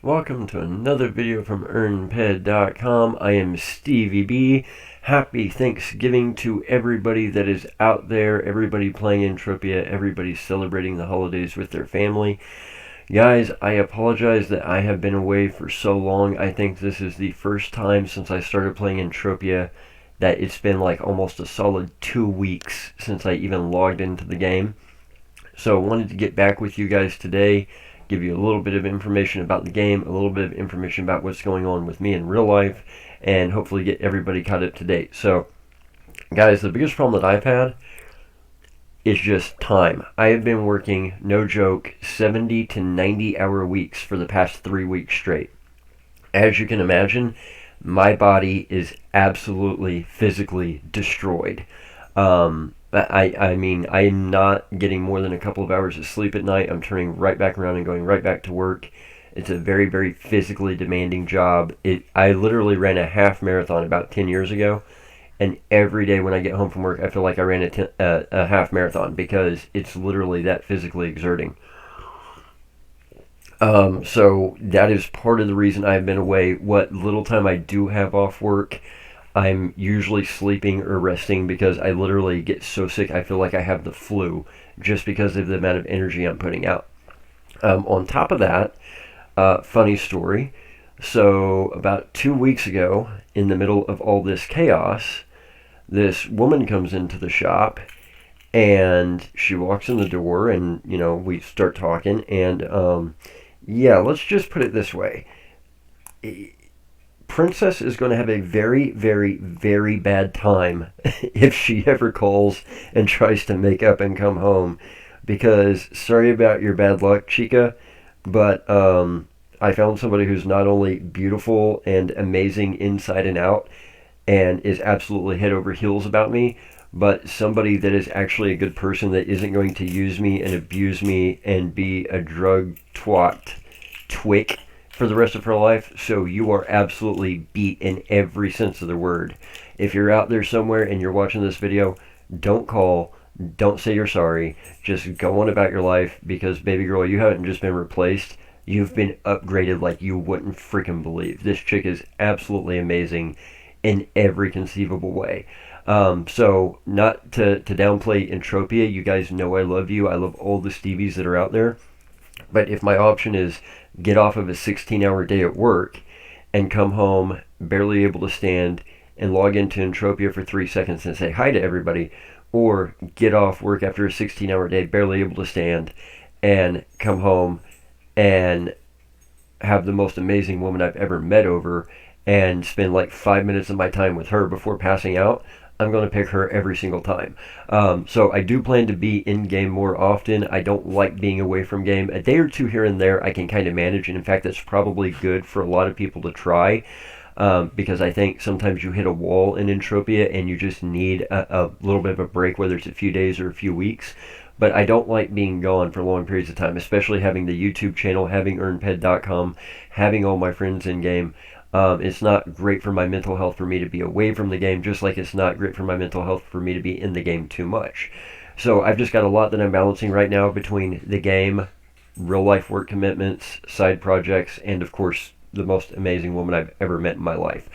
Welcome to another video from EarnPED.com. I am StevieB. Happy Thanksgiving to everybody that is out there, everybody playing Entropia, everybody celebrating the holidays with their family. Guys, I apologize that I have been away for so long. I think this is the first time since I started playing Entropia that it's been like almost a solid 2 weeks since I even logged into the game. So I wanted to get back with you guys today, give you a little bit of information about the game, a little bit of information about what's going on with me in real life, and hopefully get everybody caught up to date. So, guys, the biggest problem that I've had is just time. I have been working, no joke, 70 to 90 hour weeks for the past 3 weeks straight. As you can imagine, my body is absolutely physically destroyed. I mean, I'm not getting more than a couple of hours of sleep at night. I'm turning right back around and going right back to work. It's a very, very physically demanding job. I literally ran a half marathon about 10 years ago, and every day when I get home from work, I feel like I ran a half marathon because it's literally that physically exerting. So that is part of the reason I've been away. What little time I do have off work, I'm usually sleeping or resting because I literally get so sick I feel like I have the flu just because of the amount of energy I'm putting out. On top of that, funny story. So about 2 weeks ago, in the middle of all this chaos, this woman comes into the shop and she walks in the door and, we start talking and, yeah, let's just put it this way. Princess is going to have a very, very, very bad time if she ever calls and tries to make up and come home. Because, sorry about your bad luck, Chica, but I found somebody who's not only beautiful and amazing inside and out and is absolutely head over heels about me, but somebody that is actually a good person that isn't going to use me and abuse me and be a drug twick for the rest of her life. So you are absolutely beat in every sense of the word. If you're out there somewhere and you're watching this video, don't call, don't say you're sorry, just go on about your life, because baby girl, you haven't just been replaced, you've been upgraded like you wouldn't freaking believe. This chick is absolutely amazing in every conceivable way. So not to downplay Entropia, you guys know I love you. I love all the Stevies that are out there. But if my option is get off of a 16-hour day at work and come home barely able to stand and log into Entropia for 3 seconds and say hi to everybody, or get off work after a 16-hour day barely able to stand and come home and have the most amazing woman I've ever met over and spend like 5 minutes of my time with her before passing out, I'm going to pick her every single time. So I do plan to be in game more often. I don't like being away from game. A day or two here and there I can kind of manage, and in fact that's probably good for a lot of people to try, because I think sometimes you hit a wall in Entropia and you just need a little bit of a break, whether it's a few days or a few weeks. But I don't like being gone for long periods of time, especially having the YouTube channel, having EarnPED.com, having all my friends in game. It's not great for my mental health for me to be away from the game, just like it's not great for my mental health for me to be in the game too much. So I've just got a lot that I'm balancing right now between the game, real life work commitments, side projects, and of course the most amazing woman I've ever met in my life.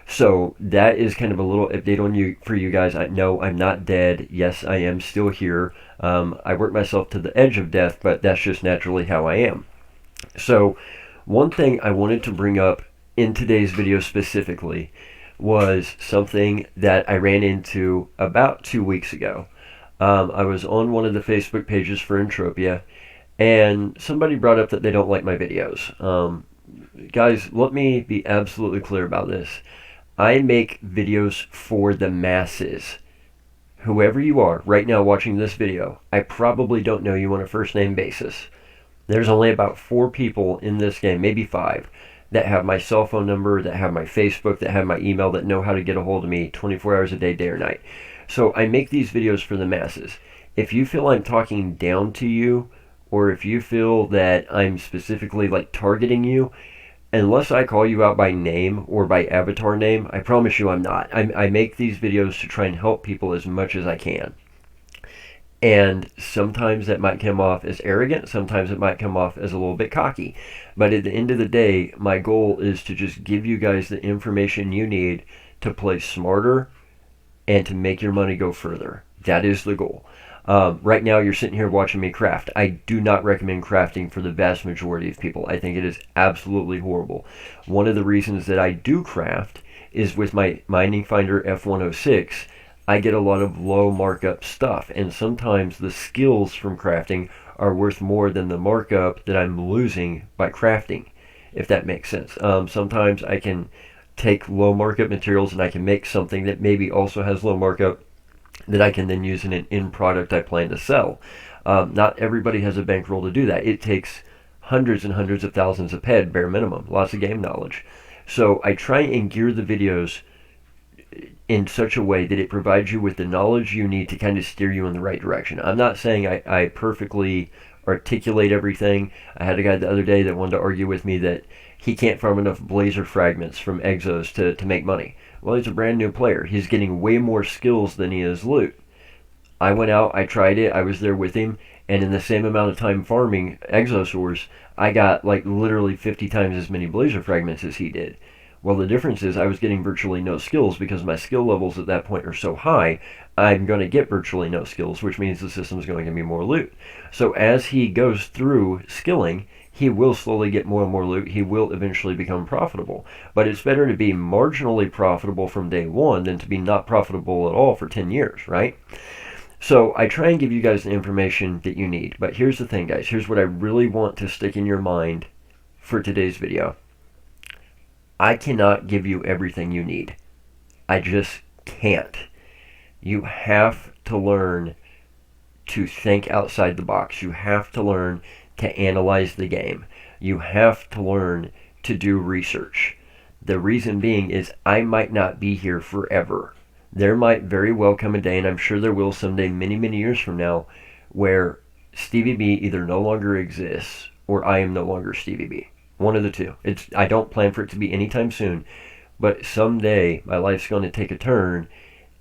So that is kind of a little update on you for you guys. I know I'm not dead. Yes, I am still here. I work myself to the edge of death, but that's just naturally how I am. So one thing I wanted to bring up in today's video specifically was something that I ran into about 2 weeks ago. I was on one of the Facebook pages for Entropia, and somebody brought up that they don't like my videos. Guys, let me be absolutely clear about this. I make videos for the masses. Whoever you are right now watching this video, I probably don't know you on a first name basis. There's only about 4 people in this game, maybe 5, that have my cell phone number, that have my Facebook, that have my email, that know how to get a hold of me 24 hours a day, day or night. So I make these videos for the masses. If you feel I'm talking down to you, or if you feel that I'm specifically like targeting you, unless I call you out by name or by avatar name, I promise you I'm not. I make these videos to try and help people as much as I can. And sometimes that might come off as arrogant, sometimes it might come off as a little bit cocky. But at the end of the day, my goal is to just give you guys the information you need to play smarter and to make your money go further. That is the goal. Right now, you're sitting here watching me craft. I do not recommend crafting for the vast majority of people. I think it is absolutely horrible. One of the reasons that I do craft is with my Mining Finder F106, I get a lot of low markup stuff, and sometimes the skills from crafting are worth more than the markup that I'm losing by crafting, if that makes sense. Sometimes I can take low markup materials and I can make something that maybe also has low markup that I can then use in an end product I plan to sell. Not everybody has a bankroll to do that. It takes hundreds and hundreds of thousands of PED, bare minimum, lots of game knowledge. So I try and gear the videos in such a way that it provides you with the knowledge you need to kind of steer you in the right direction. I'm not saying I perfectly articulate everything. I had a guy the other day that wanted to argue with me that he can't farm enough blazer fragments from exos to make money. Well, he's a brand new player. He's getting way more skills than he is loot. I went out, I tried it, I was there with him, and in the same amount of time farming exosaurs, I got like literally 50 times as many blazer fragments as he did. Well, the difference is I was getting virtually no skills because my skill levels at that point are so high, I'm going to get virtually no skills, which means the system is going to give me more loot. So as he goes through skilling, he will slowly get more and more loot. He will eventually become profitable. But it's better to be marginally profitable from day one than to be not profitable at all for 10 years, right? So I try and give you guys the information that you need. But here's the thing, guys. Here's what I really want to stick in your mind for today's video. I cannot give you everything you need. I just can't. You have to learn to think outside the box. You have to learn to analyze the game. You have to learn to do research. The reason being is I might not be here forever. There might very well come a day, and I'm sure there will someday, many, many years from now, where StevieB either no longer exists or I am no longer StevieB. One of the two. I don't plan for it to be anytime soon, but someday my life's going to take a turn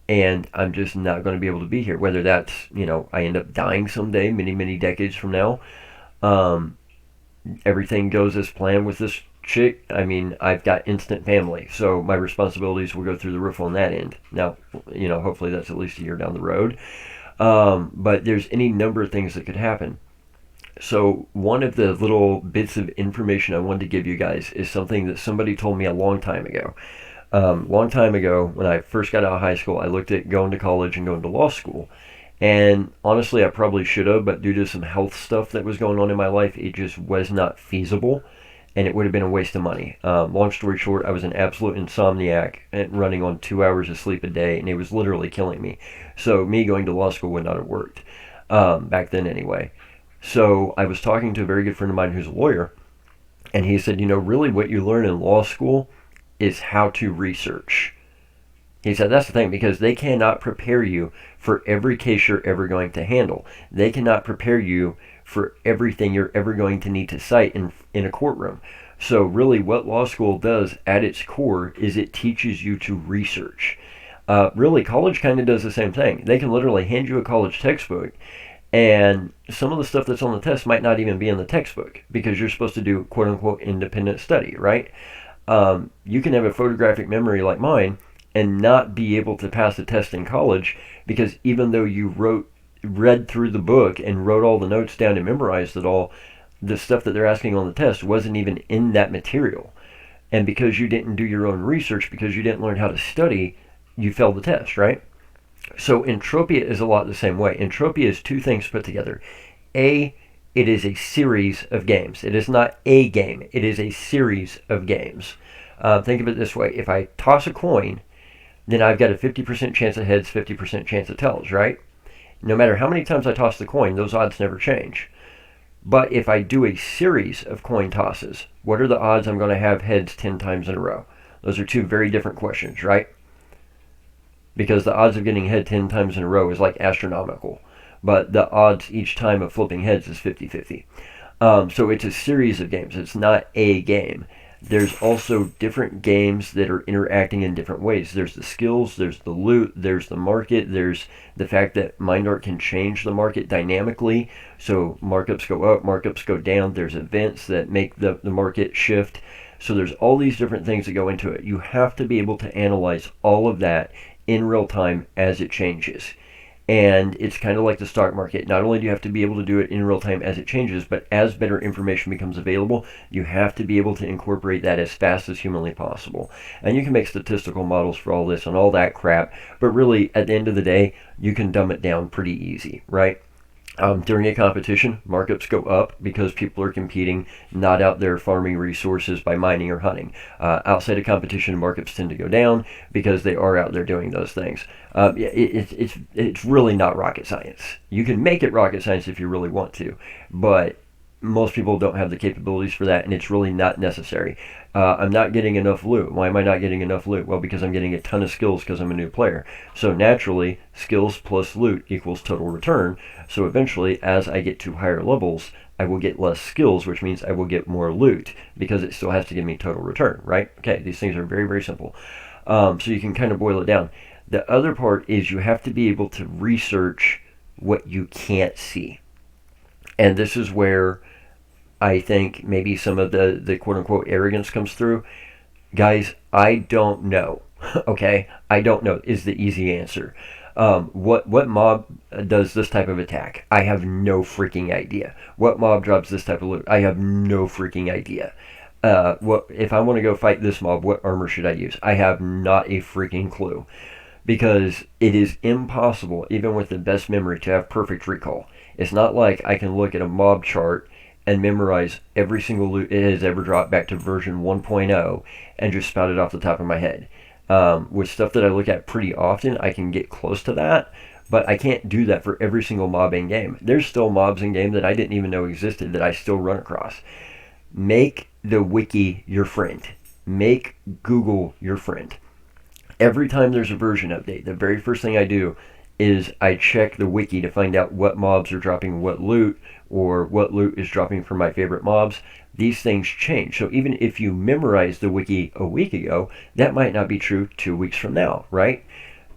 and I'm just not going to be able to be here. Whether that's, I end up dying someday, many, many decades from now. Everything goes as planned with this chick. I mean, I've got instant family, so my responsibilities will go through the roof on that end. Now, hopefully that's at least a year down the road. But there's any number of things that could happen. So one of the little bits of information I wanted to give you guys is something that somebody told me a long time ago. Long time ago, when I first got out of high school, I looked at going to college and going to law school. And honestly, I probably should have, but due to some health stuff that was going on in my life, it just was not feasible, and it would have been a waste of money. Long story short, I was an absolute insomniac and running on 2 hours of sleep a day, and it was literally killing me. So me going to law school would not have worked, back then anyway. So I was talking to a very good friend of mine who's a lawyer, and he said, really what you learn in law school is how to research. He said that's the thing, because they cannot prepare you for every case you're ever going to handle. They cannot prepare you for everything you're ever going to need to cite in a courtroom. So really what law school does at its core is it teaches you to research. Really, college kind of does the same thing. They can literally hand you a college textbook, and some of the stuff that's on the test might not even be in the textbook because you're supposed to do quote-unquote independent study, right? You can have a photographic memory like mine and not be able to pass the test in college because even though you read through the book and wrote all the notes down and memorized it all, the stuff that they're asking on the test wasn't even in that material. And because you didn't do your own research, because you didn't learn how to study, you failed the test, right? So Entropia is a lot the same way. Entropia is two things put together. It is a series of games. It is not a game. It is a series of games. Think of it this way. If I toss a coin, then I've got a 50% chance of heads, 50% chance of tails, right? No matter how many times I toss the coin, those odds never change. But if I do a series of coin tosses, what are the odds I'm going to have heads 10 times in a row? Those are two very different questions, right? Because the odds of getting head 10 times in a row is like astronomical. But the odds each time of flipping heads is 50-50. So it's a series of games. It's not a game. There's also different games that are interacting in different ways. There's the skills, there's the loot, there's the market, there's the fact that MindArt can change the market dynamically. So markups go up, markups go down. There's events that make the market shift. So there's all these different things that go into it. You have to be able to analyze all of that in real time as it changes. And it's kind of like the stock market. Not only do you have to be able to do it in real time as it changes, but as better information becomes available, you have to be able to incorporate that as fast as humanly possible. And you can make statistical models for all this and all that crap, but really, at the end of the day, you can dumb it down pretty easy, right? During a competition, markups go up because people are competing, not out there farming resources by mining or hunting. Outside of competition, markups tend to go down because they are out there doing those things. It's really not rocket science. You can make it rocket science if you really want to, but most people don't have the capabilities for that, and it's really not necessary. I'm not getting enough loot. Why am I not getting enough loot? Well, because I'm getting a ton of skills because I'm a new player. So naturally, skills plus loot equals total return. So eventually, as I get to higher levels, I will get less skills, which means I will get more loot because it still has to give me total return, right? Okay, these things are very, very simple. So you can kind of boil it down. The other part is you have to be able to research what you can't see. And this is where I think maybe some of the quote-unquote arrogance comes through. Guys, I don't know. Okay? I don't know is the easy answer. What mob does this type of attack? I have no freaking idea. What mob drops this type of loot? I have no freaking idea. What if I want to go fight this mob, what armor should I use? I have not a freaking clue. Because it is impossible, even with the best memory, to have perfect recall. It's not like I can look at a mob chart and memorize every single loot it has ever dropped back to version 1.0 and just spout it off the top of my head. With stuff that I look at pretty often, I can get close to that, but I can't do that for every single mob in game. There's still mobs in game that I didn't even know existed that I still run across. Make the wiki your friend. Make Google your friend. Every time there's a version update, the very first thing I do is I check the wiki to find out what mobs are dropping what loot, or what loot is dropping for my favorite mobs. These things change. So even if you memorized the wiki a week ago, that might not be true 2 weeks from now, right?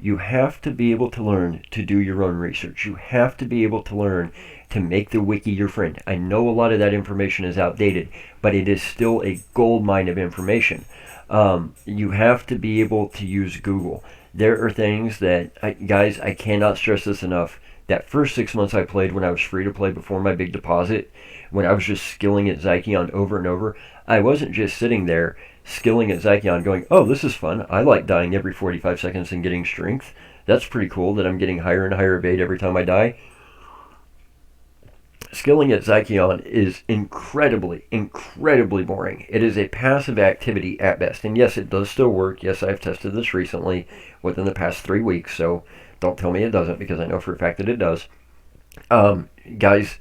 You have to be able to learn to do your own research. You have to be able to learn to make the wiki your friend. I know a lot of that information is outdated, but it is still a gold mine of information. You have to be able to use Google. There are things that, guys, I cannot stress this enough. That first 6 months I played when I was free to play before my big deposit, when I was just skilling at Zykion over and over, I wasn't just sitting there skilling at Zykion going, oh, this is fun. I like dying every 45 seconds and getting strength. That's pretty cool that I'm getting higher and higher evade every time I die. Skilling at Zykion is incredibly, incredibly boring. It is a passive activity at best. And yes, it does still work. Yes, I've tested this recently within the past 3 weeks, so don't tell me it doesn't, because I know for a fact that it does. Guys,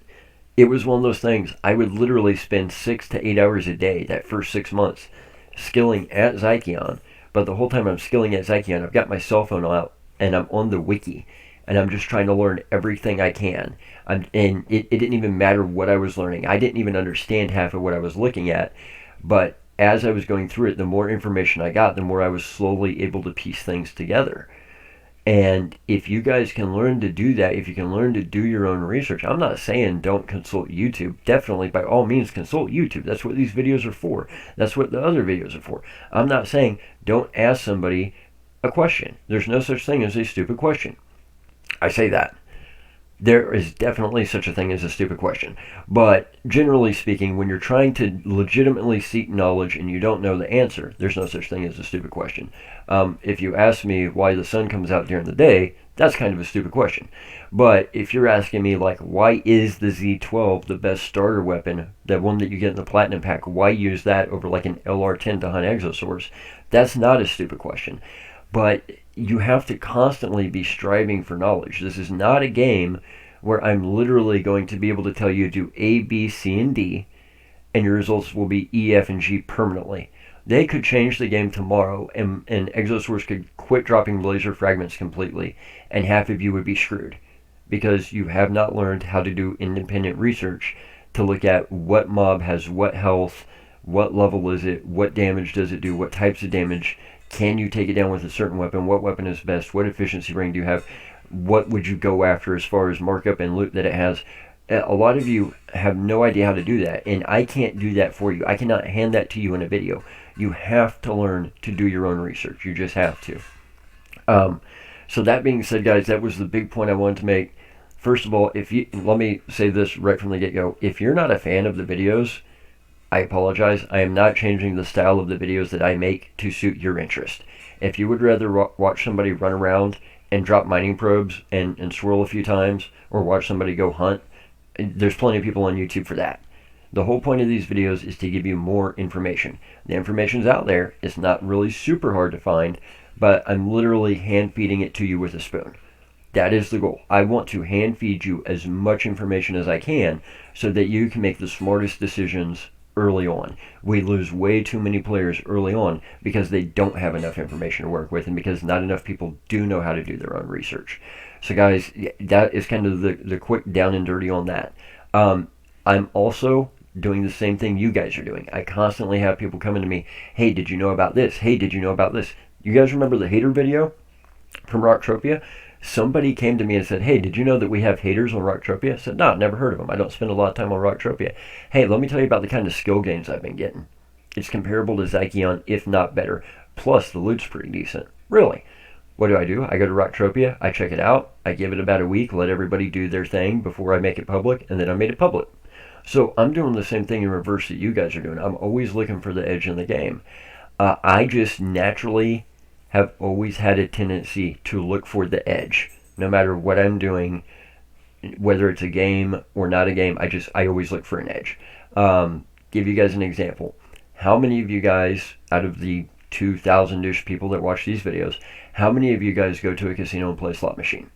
it was one of those things. I would literally spend 6 to 8 hours a day that first 6 months skilling at Zykion. But the whole time I'm skilling at Zykion, I've got my cell phone out and I'm on the wiki. And I'm just trying to learn everything I can. And it didn't even matter what I was learning. I didn't even understand half of what I was looking at. But as I was going through it, the more information I got, the more I was slowly able to piece things together. And if you guys can learn to do that, if you can learn to do your own research, I'm not saying don't consult YouTube. Definitely, by all means, consult YouTube. That's what these videos are for. That's what the other videos are for. I'm not saying don't ask somebody a question. There's no such thing as a stupid question. I say that. There is definitely such a thing as a stupid question. But generally speaking, when you're trying to legitimately seek knowledge and you don't know the answer, there's no such thing as a stupid question. If you ask me why the sun comes out during the day, that's kind of a stupid question. But if you're asking me, like, why is the Z12 the best starter weapon, the one that you get in the Platinum Pack, why use that over like an LR10 to hunt exosaurs, that's not a stupid question. But you have to constantly be striving for knowledge. This is not a game where I'm literally going to be able to tell you do A, B, C, and D, and your results will be E, F, and G permanently. They could change the game tomorrow, and exosaurs could quit dropping laser fragments completely, and half of you would be screwed, because you have not learned how to do independent research to look at what mob has what health, What level is it? What damage does it do? What types of damage? Can you take it down with a certain weapon? What weapon is best? What efficiency ring do you have? What would you go after as far as markup and loot that it has? A lot of you have no idea how to do that, and I can't do that for you. I cannot hand that to you in a video. You have to learn to do your own research. You just have to. So that being said, guys, that was the big point I wanted to make. First of all, let me say this right from the get-go. If you're not a fan of the videos, I apologize. I am not changing the style of the videos that I make to suit your interest. If you would rather watch somebody run around and drop mining probes and swirl a few times, or watch somebody go hunt, there's plenty of people on YouTube for that. The whole point of these videos is to give you more information. The information's out there. It's not really super hard to find, but I'm literally hand feeding it to you with a spoon. That is the goal. I want to hand feed you as much information as I can so that you can make the smartest decisions early on. We lose way too many players early on because they don't have enough information to work with, and because not enough people do know how to do their own research. So guys, that is kind of the quick down and dirty on that. I'm also doing the same thing you guys are doing. I constantly have people coming to me, hey, did you know about this? Hey, did you know about this? You guys remember the hater video from Rocktropia? Somebody came to me and said, hey, did you know that we have haters on Rocktropia? I said, no, I've never heard of them. I don't spend a lot of time on Rocktropia. Hey, let me tell you about the kind of skill gains I've been getting. It's comparable to Zykion, if not better. Plus, the loot's pretty decent. Really. What do? I go to Rocktropia, I check it out, I give it about a week, let everybody do their thing before I make it public, and then I made it public. So I'm doing the same thing in reverse that you guys are doing. I'm always looking for the edge in the game. I just naturally have always had a tendency to look for the edge. No matter what I'm doing, whether it's a game or not a game, I always look for an edge. Give you guys an example. How many of you guys, out of the 2,000-ish people that watch these videos, how many of you guys go to a casino and play a slot machine?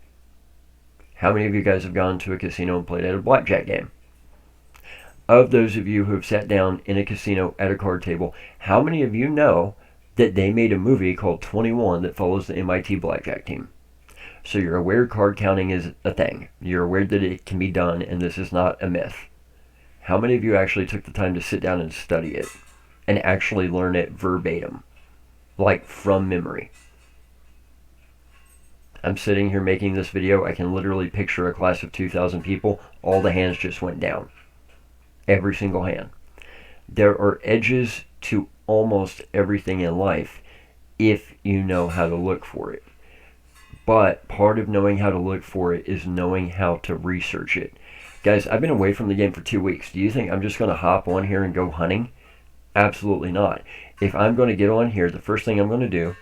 How many of you guys have gone to a casino and played at a blackjack game? Of those of you who have sat down in a casino at a card table, how many of you know that they made a movie called 21 that follows the MIT blackjack team? So you're aware card counting is a thing. You're aware that it can be done, and this is not a myth. How many of you actually took the time to sit down and study it and actually learn it verbatim, like from memory? I'm sitting here making this video. I can literally picture a class of 2,000 people. All the hands just went down. Every single hand. There are edges to almost everything in life if you know how to look for it. But part of knowing how to look for it is knowing how to research it. Guys, I've been away from the game for 2 weeks. Do you think I'm just going to hop on here and go hunting? Absolutely not. If I'm going to get on here, the first thing I'm going to do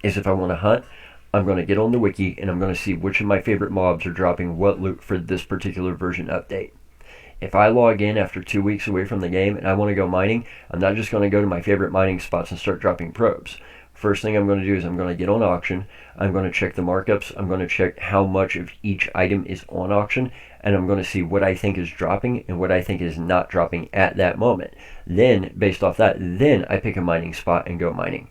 is, if I want to hunt, I'm going to get on the wiki and I'm going to see which of my favorite mobs are dropping what loot for this particular version update. If I log in after 2 weeks away from the game and I want to go mining, I'm not just going to go to my favorite mining spots and start dropping probes. First thing I'm going to do is I'm going to get on auction. I'm going to check the markups. I'm going to check how much of each item is on auction, and I'm going to see what I think is dropping and what I think is not dropping at that moment. Then, based off that, then I pick a mining spot and go mining.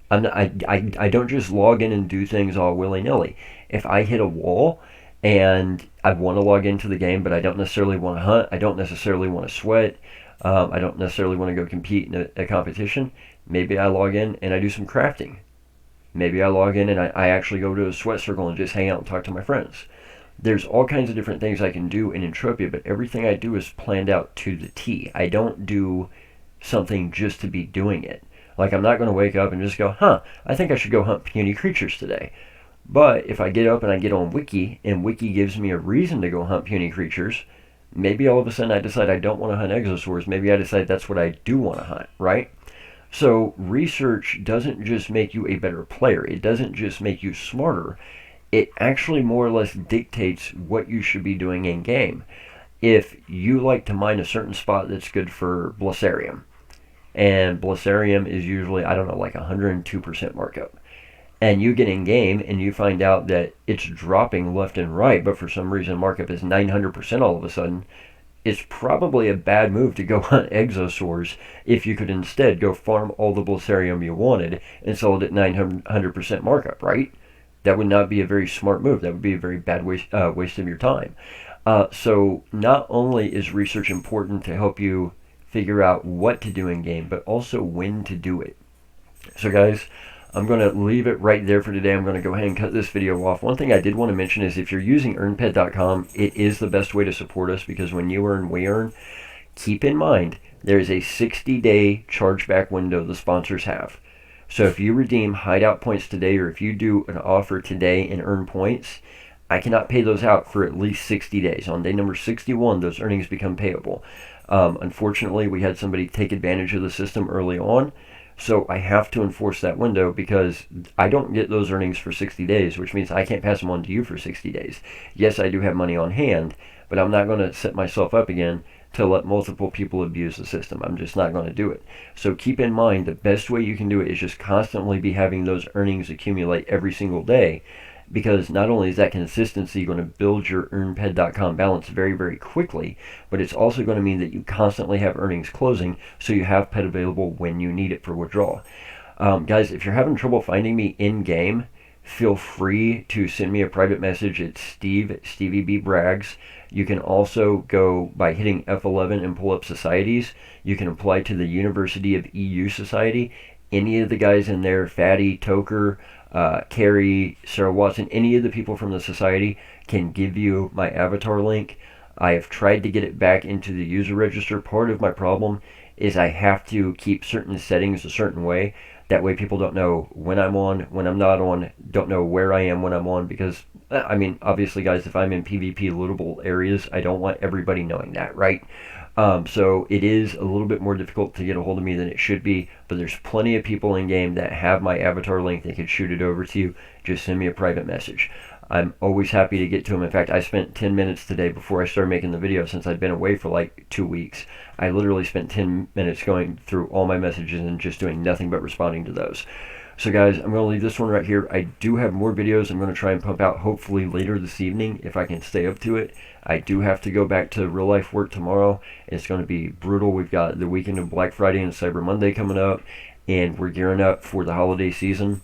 I don't just log in and do things all willy-nilly. If I hit a wall and I want to log into the game, but I don't necessarily want to hunt, I don't necessarily want to sweat, I don't necessarily want to go compete in a competition, maybe I log in and I do some crafting. Maybe I log in and I actually go to a sweat circle and just hang out and talk to my friends. There's all kinds of different things I can do in Entropia, but everything I do is planned out to the T. I don't do something just to be doing it. Like, I'm not going to wake up and just go, I think I should go hunt puny creatures today. But if I get up and I get on Wiki, and Wiki gives me a reason to go hunt puny creatures, maybe all of a sudden I decide I don't want to hunt exosaurs. Maybe I decide that's what I do want to hunt, right? So research doesn't just make you a better player. It doesn't just make you smarter. It actually more or less dictates what you should be doing in game. If you like to mine a certain spot that's good for Blessarium, and Blessarium is usually, I don't know, like 102% markup, and you get in game and you find out that it's dropping left and right, but for some reason markup is 900% all of a sudden, it's probably a bad move to go hunt exosaurs if you could instead go farm all the Blessarium you wanted and sell it at 900% markup, right? That would not be a very smart move. That would be a very bad waste of your time. So not only is research important to help you figure out what to do in game, but also when to do it. So guys, I'm going to leave it right there for today. I'm going to go ahead and cut this video off. One thing I did want to mention is if you're using EarnPED.com, it is the best way to support us, because when you earn, we earn. Keep in mind, there is a 60-day chargeback window the sponsors have. So if you redeem hideout points today, or if you do an offer today and earn points, I cannot pay those out for at least 60 days. On day number 61, those earnings become payable. Unfortunately, we had somebody take advantage of the system early on, so I have to enforce that window, because I don't get those earnings for 60 days, which means I can't pass them on to you for 60 days. Yes, I do have money on hand, but I'm not going to set myself up again to let multiple people abuse the system. I'm just not going to do it. So keep in mind, the best way you can do it is just constantly be having those earnings accumulate every single day, because not only is that consistency going to build your EarnPED.com balance very, very quickly, but it's also going to mean that you constantly have earnings closing, so you have PED available when you need it for withdrawal. Guys, if you're having trouble finding me in-game, feel free to send me a private message at StevieB Brags. You can also go by hitting F11 and pull up societies. You can apply to the University of EU Society. Any of the guys in there, Fatty, Toker, Carrie, Sarah Watson, any of the people from the society can give you my avatar link. I have tried to get it back into the user register. Part of my problem is I have to keep certain settings a certain way. That way people don't know when I'm on, when I'm not on, don't know where I am when I'm on, because, I mean, obviously, guys, if I'm in PvP lootable areas, I don't want everybody knowing that, right? So it is a little bit more difficult to get a hold of me than it should be, but there's plenty of people in game that have my avatar link. They can shoot it over to you. Just send me a private message. I'm always happy to get to them. In fact, I spent 10 minutes today before I started making the video, since I've been away for like 2 weeks. I literally spent 10 minutes going through all my messages and just doing nothing but responding to those. So guys, I'm going to leave this one right here. I do have more videos I'm going to try and pump out hopefully later this evening if I can stay up to it. I do have to go back to real life work tomorrow. It's going to be brutal. We've got the weekend of Black Friday and Cyber Monday coming up, and we're gearing up for the holiday season.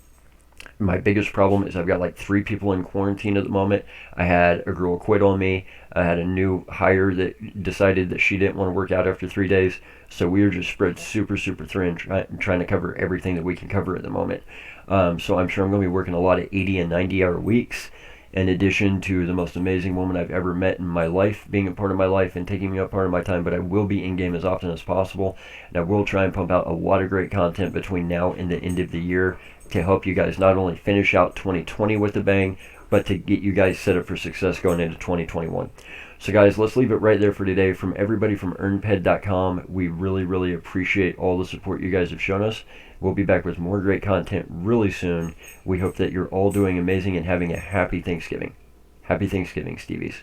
My biggest problem is I've got like 3 people in quarantine at the moment. I had a girl quit on me. I had a new hire that decided that she didn't want to work out after 3 days. So we are just spread super thin, trying to cover everything that we can cover at the moment. So I'm sure I'm going to be working a lot of 80 and 90-hour weeks, in addition to the most amazing woman I've ever met in my life being a part of my life and taking me up part of my time. But I will be in-game as often as possible, and I will try and pump out a lot of great content between now and the end of the year to help you guys not only finish out 2020 with a bang, but to get you guys set up for success going into 2021. So guys, let's leave it right there for today. From everybody from EarnPED.com, we really appreciate all the support you guys have shown us. We'll be back with more great content really soon. We hope that you're all doing amazing and having a happy Thanksgiving. Happy Thanksgiving, Stevies.